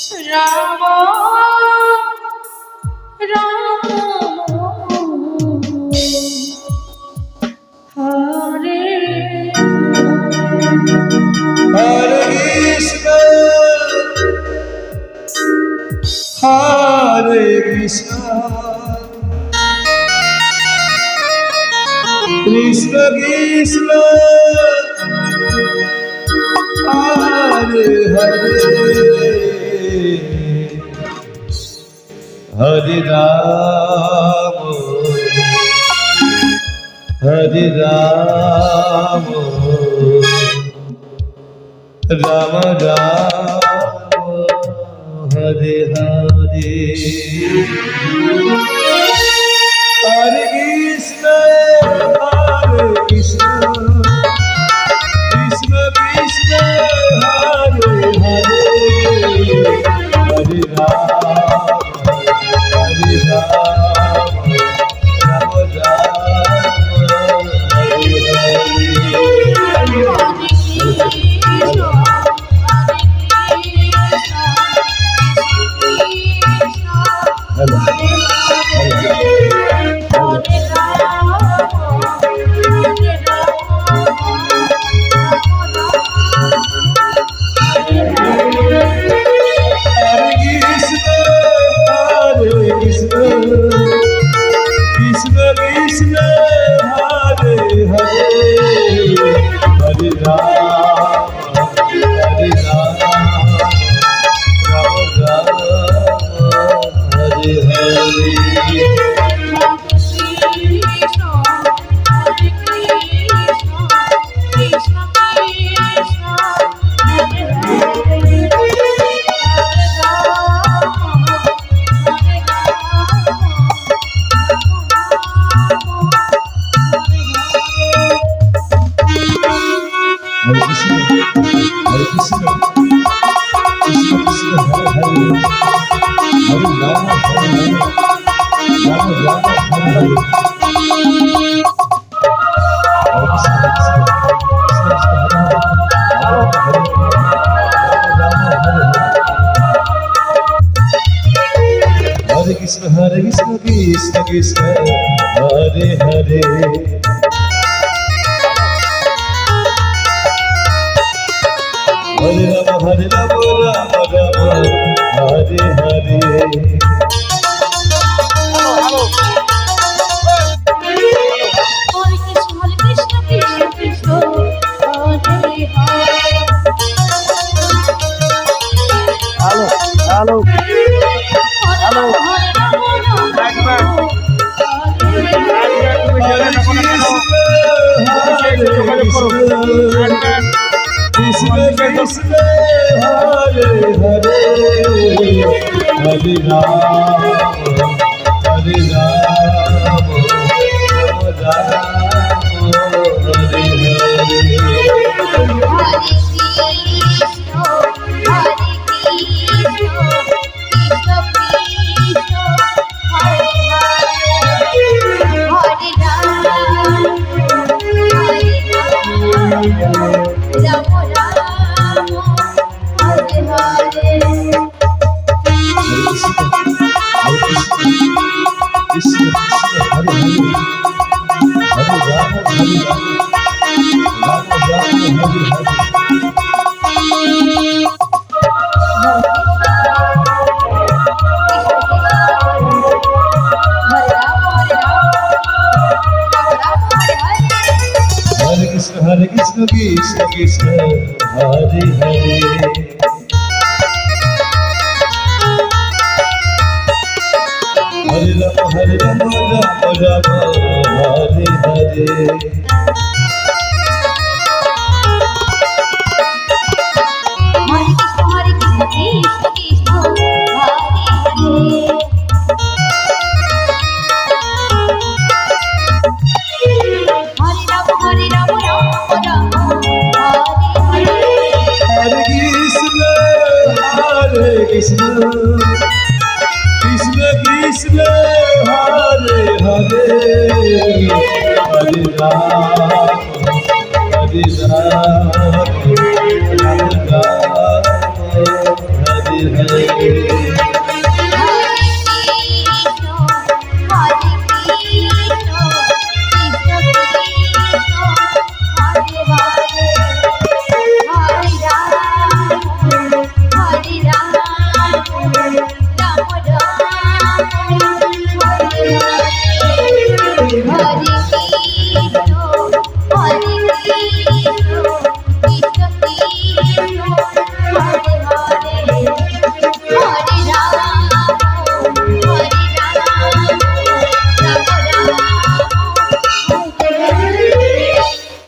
Ram Ram Hare Hare Krishna Hare Krishna Krishna Krishna Hare Hare Hare Ram Hare Ram Ram Ram Hare Hare Hare Krishna Krishna Krishna Hare Hare Hare Ram Hare Ram Ram Ram Hare Krishna Krishna Krishna Hare Hare Hare Rama Rama Rama Hare Hare Hello. Krishna Krishna Hare Hare Hare Ram Hare Ram Ram Ram Hare Krishna Krishna Krishna Hare Hare Hare Rama Rama Rama Hare Hare Krishna Krishna Krishna Hare Hare Hare Ram Hare Ram Ram Ram Hare Hare Hare